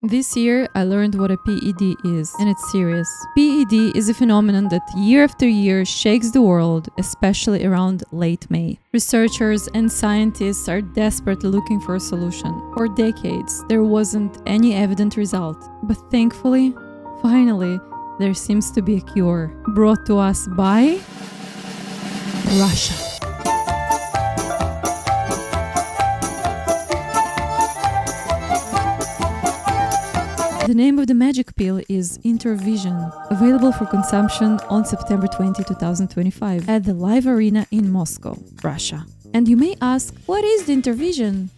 This year, I learned what a PED is, and it's serious. PED is a phenomenon that year after year shakes the world, especially around late May. Researchers and scientists are desperately looking for a solution. For decades, there wasn't any evident result, but thankfully, finally, there seems to be a cure, brought to us by Russia. The name of the magic pill is INTERvision, available for consumption on September 20, 2025 at the Live Arena in Moscow, Russia. And you may ask, what is the INTERvision?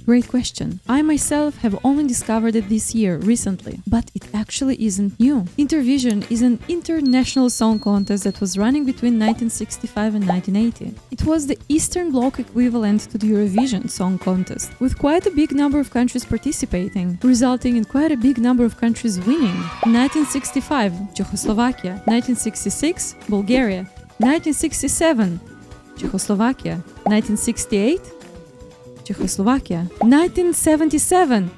Great question. I myself have only discovered it this year, recently, but it actually isn't new. INTERvision is an international song contest that was running between 1965 and 1980. It was the Eastern Bloc equivalent to the Eurovision Song Contest, with quite a big number of countries participating, resulting in quite a big number of countries winning. 1965, Czechoslovakia. 1966, Bulgaria. 1967, Czechoslovakia. 1968, Czechoslovakia. 1977,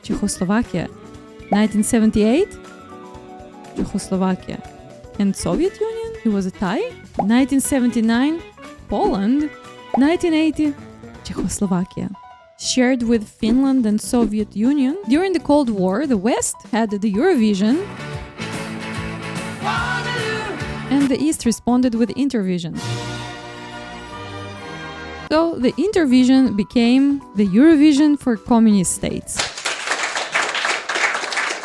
Czechoslovakia. 1978, Czechoslovakia. And Soviet Union? It was a tie. 1979, Poland. 1980, Czechoslovakia. Shared with Finland and Soviet Union, during the Cold War, the West had the Eurovision, and the East responded with INTERvision. So the INTERvision became the Eurovision for communist states.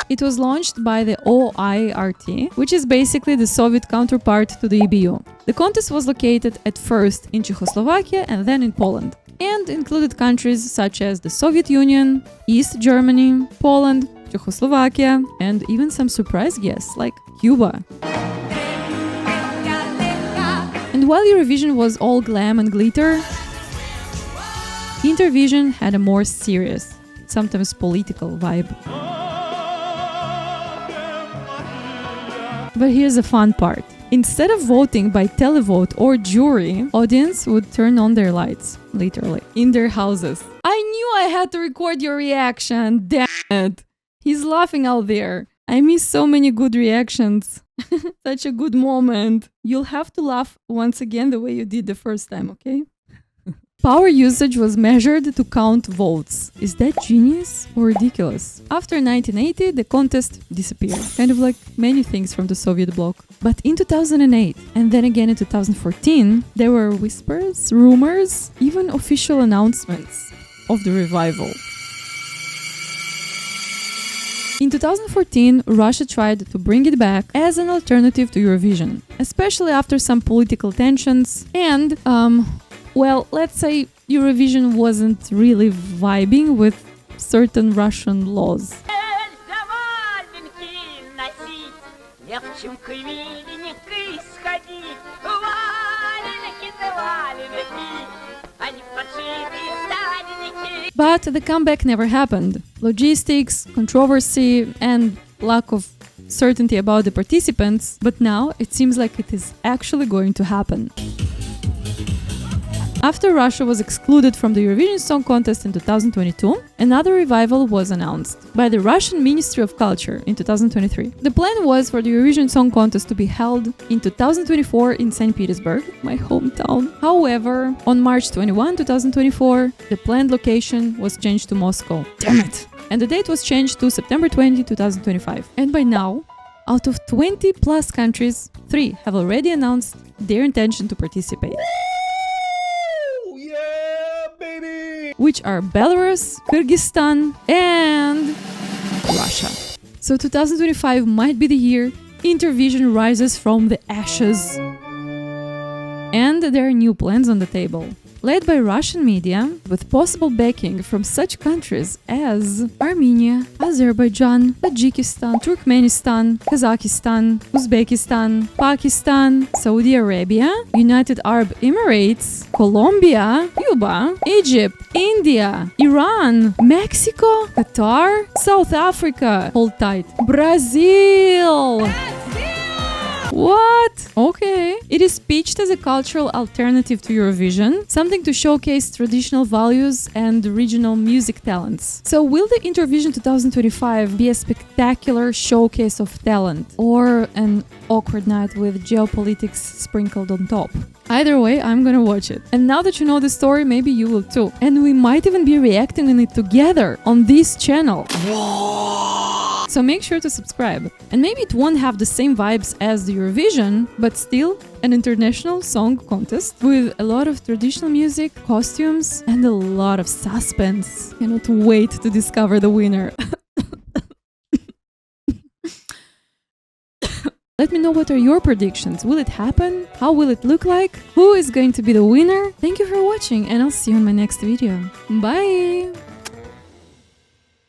It was launched by the OIRT, which is basically the Soviet counterpart to the EBU. The contest was located at first in Czechoslovakia and then in Poland, and included countries such as the Soviet Union, East Germany, Poland, Czechoslovakia, and even some surprise guests like Cuba. And while Eurovision was all glam and glitter, INTERvision had a more serious, sometimes political vibe. But here's the fun part. Instead of voting by televote or jury, audience would turn on their lights, literally, in their houses. I knew I had to record your reaction, damn it! He's laughing out there. I miss so many good reactions. Such a good moment. You'll have to laugh once again the way you did the first time, okay? Power usage was measured to count votes. Is that genius or ridiculous? After 1980, the contest disappeared, kind of like many things from the Soviet bloc. But in 2008, and then again in 2014, there were whispers, rumors, even official announcements of the revival. In 2014, Russia tried to bring it back as an alternative to Eurovision, especially after some political tensions and, well, let's say Eurovision wasn't really vibing with certain Russian laws. But the comeback never happened. Logistics, controversy, and lack of certainty about the participants, but now it seems like it is actually going to happen. After Russia was excluded from the Eurovision Song Contest in 2022, another revival was announced by the Russian Ministry of Culture in 2023. The plan was for the Eurovision Song Contest to be held in 2024 in St. Petersburg, my hometown. However, on March 21, 2024, the planned location was changed to Moscow. Damn it! And the date was changed to September 20, 2025. And by now, out of 20 plus countries, 3 have already announced their intention to participate. Which are Belarus, Kyrgyzstan, and Russia. So 2025 might be the year INTERvision rises from the ashes. And there are new plans on the table, led by Russian media, with possible backing from such countries as Armenia, Azerbaijan, Tajikistan, Turkmenistan, Kazakhstan, Uzbekistan, Pakistan, Saudi Arabia, United Arab Emirates, Colombia, Cuba, Egypt, India, Iran, Mexico, Qatar, South Africa, hold tight, Brazil! What? Okay. It is pitched as a cultural alternative to Eurovision, something to showcase traditional values and regional music talents. So will the INTERvision 2025 be a spectacular showcase of talent, or an awkward night with geopolitics sprinkled on top? Either way, I'm gonna watch it. And now that you know the story, maybe you will too. And we might even be reacting on it together on this channel. So make sure to subscribe. And maybe it won't have the same vibes as the Eurovision, but still an international song contest with a lot of traditional music, costumes, and a lot of suspense. Cannot wait to discover the winner. Let me know what are your predictions. Will it happen? How will it look like? Who is going to be the winner? Thank you for watching, and I'll see you in my next video. Bye!